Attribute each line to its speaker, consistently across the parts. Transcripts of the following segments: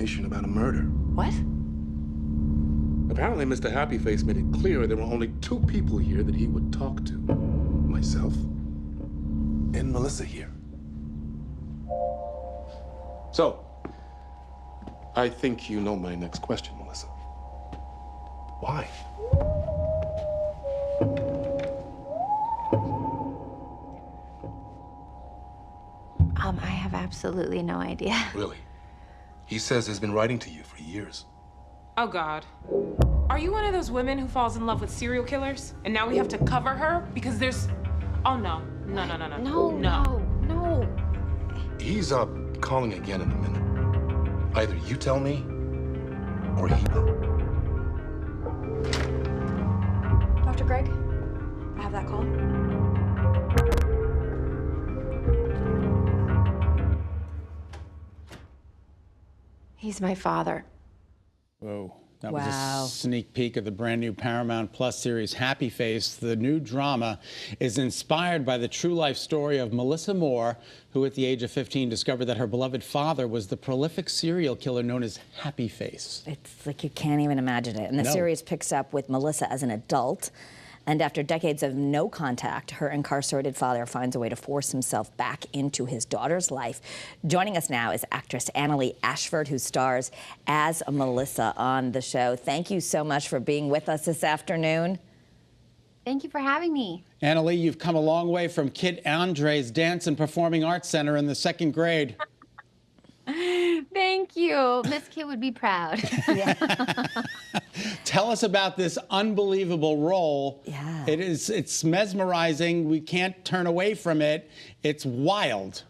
Speaker 1: about a murder.
Speaker 2: What?
Speaker 1: Apparently, Mr. Happyface made it clear there were only two people here that he would talk to. Myself and Melissa here. So, I think you know my next question, Melissa. Why?
Speaker 2: I have absolutely no idea.
Speaker 1: Really? He says he's been writing to you for years.
Speaker 3: Oh, God. Are you one of those women who falls in love with serial killers? And now we have to cover her because there's... Oh, no. No.
Speaker 2: No.
Speaker 1: He's calling again in a minute. Either you tell me, or he will.
Speaker 4: Dr. Greg, I have that call.
Speaker 2: He's my father.
Speaker 5: Whoa. That
Speaker 6: Wow.
Speaker 5: was a sneak peek of the brand new Paramount Plus series Happy Face. The new drama is inspired by the true life story of Melissa Moore, who at the age of 15 discovered that her beloved father was the prolific serial killer known as Happy Face.
Speaker 6: It's like you can't even imagine it. And the
Speaker 5: No.
Speaker 6: series picks up with Melissa as an adult. And after decades of no contact, her incarcerated father finds a way to force himself back into his daughter's life. Joining us now is actress Annalee Ashford, who stars as Melissa on the show. Thank you so much for being with us this afternoon.
Speaker 2: Thank you for having me.
Speaker 5: Annalee, you've come a long way from Kid Andre's Dance and Performing Arts Center in the 2nd grade.
Speaker 2: Thank you. Miss Kid would be proud.
Speaker 5: Tell us about this unbelievable role.
Speaker 6: Yeah.
Speaker 5: It's mesmerizing. We can't turn away from it. It's wild.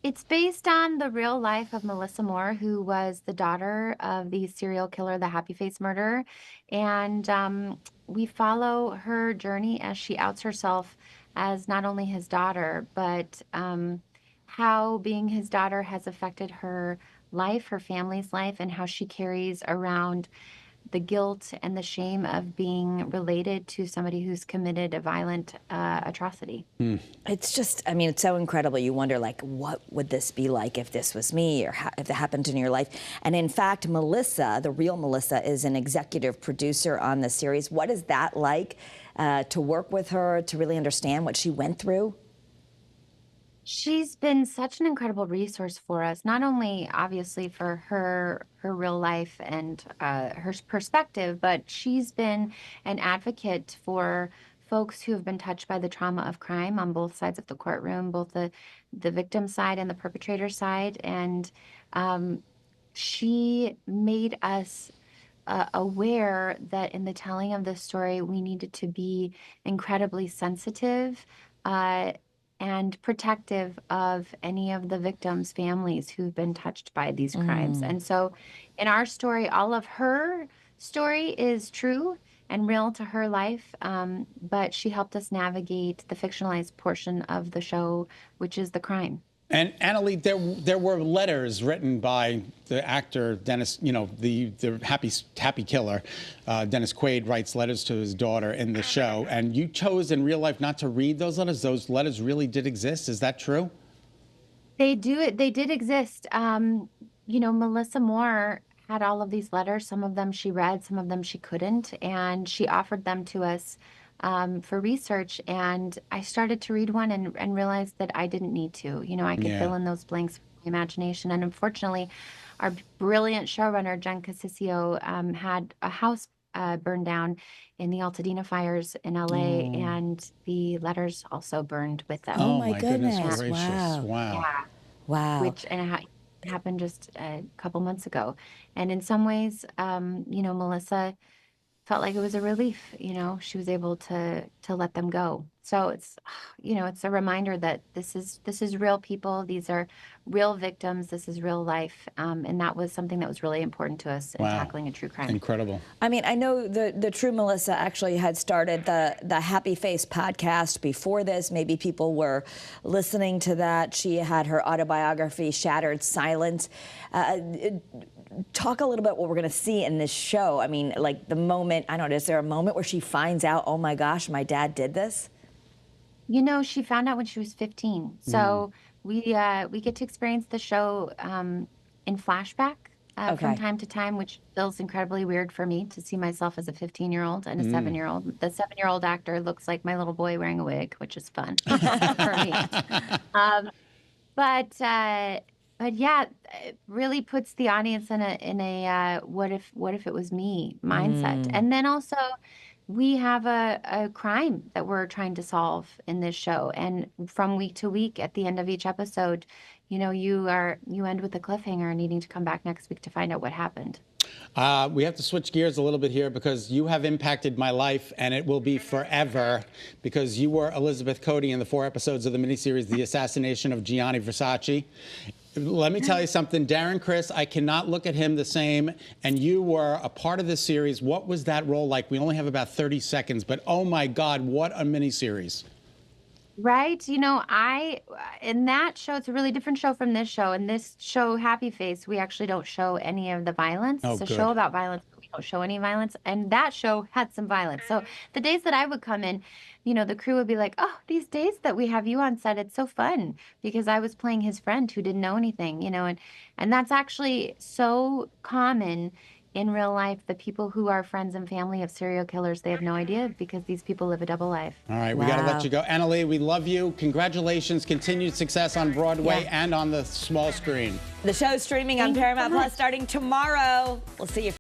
Speaker 2: It's based on the real life of Melissa Moore, who was the daughter of the serial killer, the Happy Face murderer. And we follow her journey as she outs herself as not only his daughter, but how being his daughter has affected her life, her family's life, and how she carries around the guilt and the shame of being related to somebody who's committed a violent atrocity.
Speaker 6: It's just, I mean, it's so incredible. You wonder, like, what would this be like if this was me or if it happened in your life? And in fact, Melissa, the real Melissa, is an executive producer on the series. What is that like to work with her, to really understand what she went through?
Speaker 2: She's been such an incredible resource for us, not only obviously for her real life and her perspective, but she's been an advocate for folks who have been touched by the trauma of crime on both sides of the courtroom, both the victim side and the perpetrator side. And she made us aware that in the telling of this story, we needed to be incredibly sensitive and protective of any of the victims' families who've been touched by these crimes. And so in our story, all of her story is true and real to her life, but she helped us navigate the fictionalized portion of the show, which is the crime.
Speaker 5: And Annalee, there were letters written by the actor Dennis, you know, the happy killer, Dennis Quaid writes letters to his daughter in the show, and you chose in real life not to read those letters. Those letters really did exist. Is that true?
Speaker 2: They did exist. You know, Melissa Moore had all of these letters. Some of them she read, some of them she couldn't, and she offered them to us for research. And I started to read one and realized that I didn't need to. You know, I could fill in those blanks with my imagination. And unfortunately, our brilliant showrunner, Jen Casisio, had a house burned down in the Altadena fires in LA, and the letters also burned with them.
Speaker 6: Oh my goodness.
Speaker 5: Gracious.
Speaker 6: Wow.
Speaker 5: Wow.
Speaker 2: Yeah.
Speaker 6: Wow.
Speaker 2: Which it happened just a couple months ago. And in some ways, you know, Melissa felt like it was a relief. You know, she was able to let them go. So it's, you know, it's a reminder that this is real people. These are real victims. This is real life. And that was something that was really important to us in tackling a true crime.
Speaker 5: Incredible.
Speaker 6: I mean, I know the true Melissa actually had started the Happy Face podcast before this. Maybe people were listening to that. She had her autobiography, Shattered Silence. Talk a little bit what we're going to see in this show. I mean, like the moment, I don't know, is there a moment where she finds out, oh my gosh, my dad did this?
Speaker 2: You know, she found out when she was 15. So we get to experience the show in flashback from
Speaker 6: Okay.
Speaker 2: time to time, which feels incredibly weird for me to see myself as a 15-year-old and a 7-year-old. The 7-year-old actor looks like my little boy wearing a wig, which is fun for me. But yeah, it really puts the audience in a what if it was me mindset. And then also we have a crime that we're trying to solve in this show, and from week to week at the end of each episode, you know, you end with a cliffhanger needing to come back next week to find out what happened.
Speaker 5: We have to switch gears a little bit here because you have impacted my life, and it will be forever, because you were Elizabeth Cody in the 4 episodes of the miniseries The Assassination of Gianni Versace. Let me tell you something, Darren Criss, I cannot look at him the same, and you were a part of this series. What was that role like? We only have about 30 seconds, but oh my God, what a miniseries.
Speaker 2: Right. You know, in that show, it's a really different show from this show. In this show, Happy Face, we actually don't show any of the violence.
Speaker 5: Oh,
Speaker 2: It's a
Speaker 5: good.
Speaker 2: show about violence, but we don't show any violence. And that show had some violence. So the days that I would come in, you know, the crew would be like, oh, these days that we have you on set, it's so fun, because I was playing his friend who didn't know anything, you know, and that's actually so common in real life. The people who are friends and family of serial killers, they have no idea, because these people live a double life.
Speaker 5: All right, we got to
Speaker 6: Wow.
Speaker 5: let you go. Annalee, we love you. Congratulations. Continued success on Broadway
Speaker 2: Yeah.
Speaker 5: and on the small screen.
Speaker 6: The show's streaming on
Speaker 2: Thank you so
Speaker 6: Paramount Plus
Speaker 2: much.
Speaker 6: starting tomorrow. We'll see you.